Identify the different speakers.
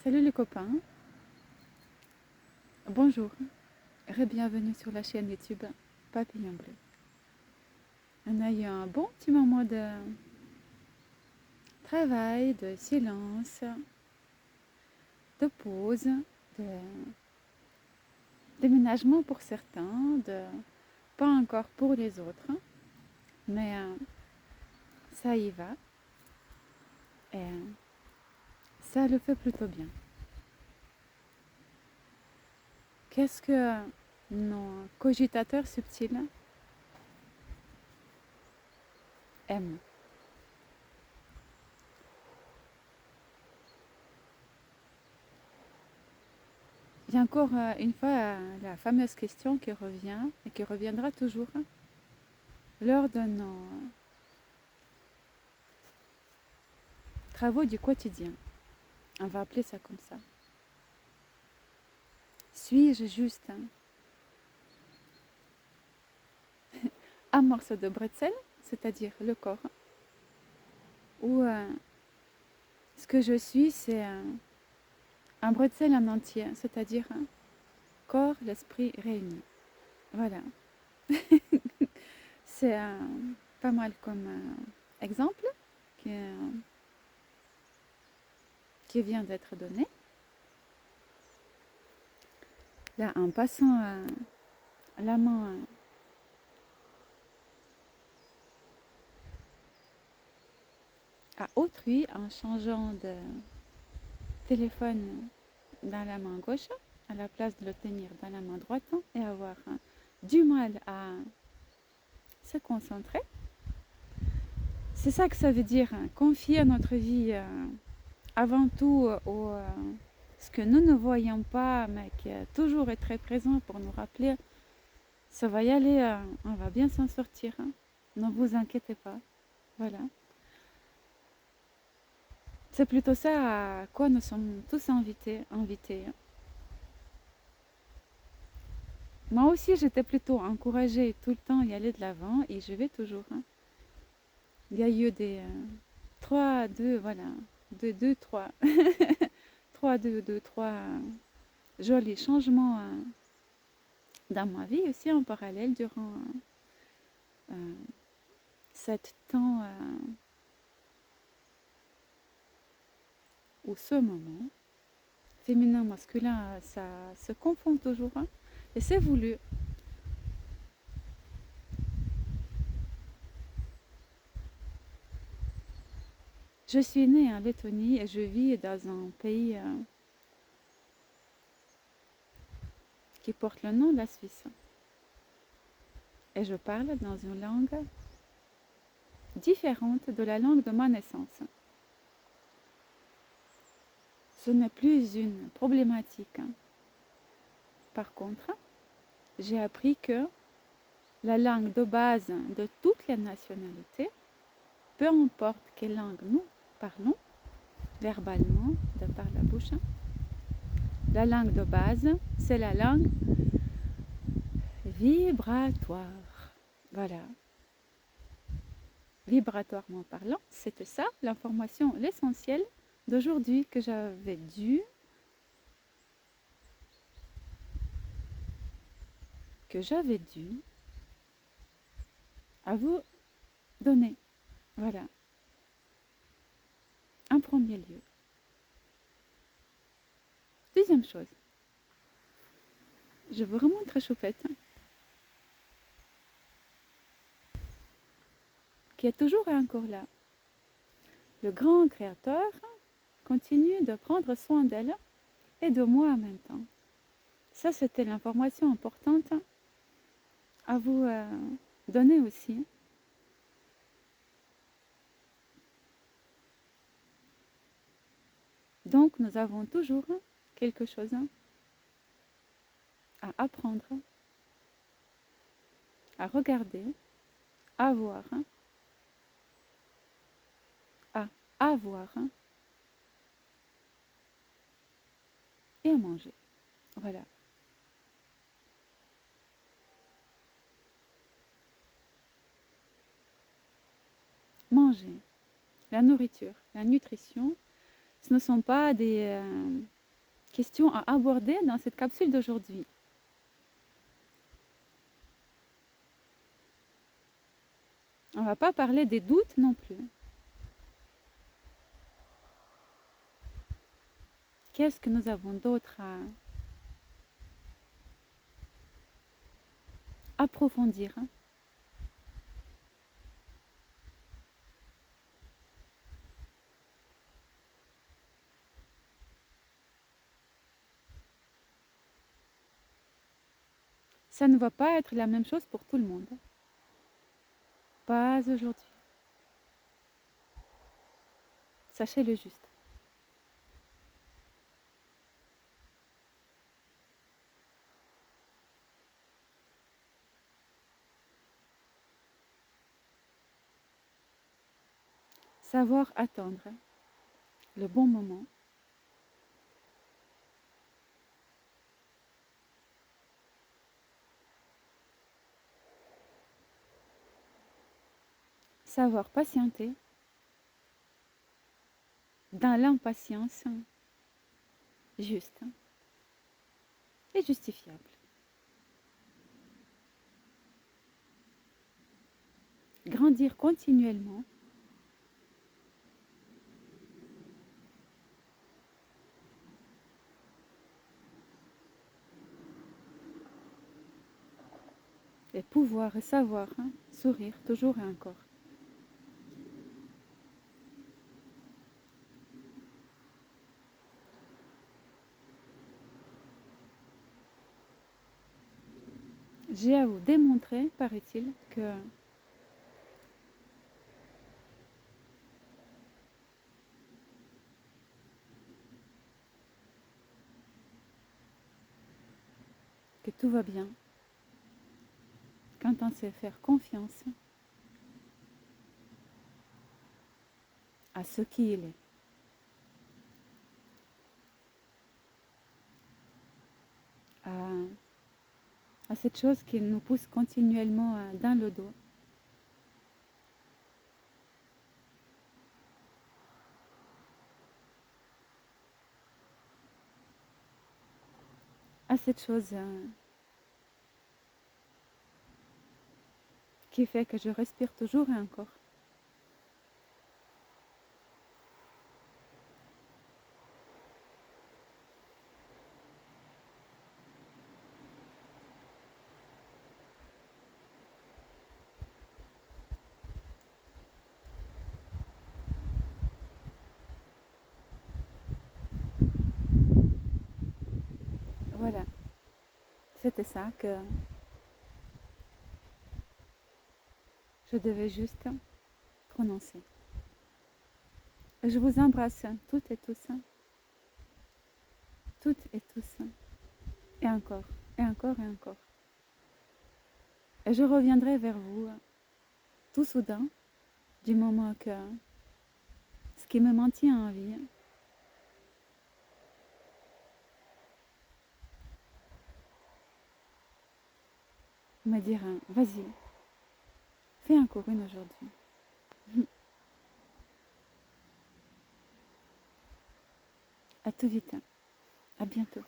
Speaker 1: Salut les copains, bonjour et bienvenue sur la chaîne YouTube Papillon Bleu. On a eu un bon petit moment de travail, de silence, de pause, de déménagement pour certains, de pas encore pour les autres, mais ça y va et ça le fait plutôt bien. Qu'est-ce que nos cogitateurs subtils aiment? Il y a encore une fois la fameuse question qui revient et qui reviendra toujours lors de nos travaux du quotidien. On va appeler ça comme ça. Suis-je juste un morceau de bretzel, c'est-à-dire le corps, ou ce que je suis, c'est un bretzel en entier, c'est-à-dire corps, l'esprit réuni. Voilà. C'est pas mal comme exemple qui, qui vient d'être donné. Là, en passant la main à autrui, en changeant de téléphone dans la main gauche, à la place de le tenir dans la main droite et avoir du mal à se concentrer. C'est ça que ça veut dire, confier notre vie avant tout au ce que nous ne voyons pas, mais qui toujours est très présent pour nous rappeler, ça va y aller, on va bien s'en sortir. Ne vous inquiétez pas. Voilà. C'est plutôt ça à quoi nous sommes tous invités. Moi aussi, j'étais plutôt encouragée tout le temps à y aller de l'avant et je vais toujours. Il y a eu des 3, 2, voilà, 2, 3, 3, 2, 2, 3 jolis changements dans ma vie aussi en parallèle durant cet temps ou ce moment. Féminin, masculin, ça se confond toujours et c'est voulu. Je suis née en Lettonie et je vis dans un pays qui porte le nom de la Suisse. Et je parle dans une langue différente de la langue de ma naissance. Ce n'est plus une problématique. Par contre, j'ai appris que la langue de base de toutes les nationalités, peu importe quelle langue nous parlons, verbalement, de par la bouche, la langue de base, c'est la langue vibratoire. Voilà. Vibratoirement parlant, c'était ça l'information, l'essentiel d'aujourd'hui que j'avais dû à vous donner. Voilà. En premier lieu. Deuxième chose, je vous remontre Choupette, qui est toujours et encore là. Le grand créateur continue de prendre soin d'elle et de moi en même temps. Ça, c'était l'information importante à vous donner aussi. Donc, nous avons toujours quelque chose à apprendre, à regarder, à voir, à avoir et à manger. Voilà. Manger, la nourriture, la nutrition, ce ne sont pas des questions à aborder dans cette capsule d'aujourd'hui. On ne va pas parler des doutes non plus. Qu'est-ce que nous avons d'autre à approfondir? Ça ne va pas être la même chose pour tout le monde. Pas aujourd'hui. Sachez-le juste. Savoir attendre le bon moment. Savoir patienter dans l'impatience juste et justifiable. Grandir continuellement et pouvoir et savoir sourire toujours et encore. J'ai à vous démontrer, paraît-il, que tout va bien quand on sait faire confiance à ce qui il est. À cette chose qui nous pousse continuellement dans le dos. À cette chose qui fait que je respire toujours et encore. Voilà, c'était ça que je devais juste prononcer. Je vous embrasse toutes et tous, toutes et tous, et encore, et encore, et encore. Et je reviendrai vers vous tout soudain, du moment que ce qui me maintient en vie me dira, vas-y, fais encore une aujourd'hui. À tout vite, à bientôt.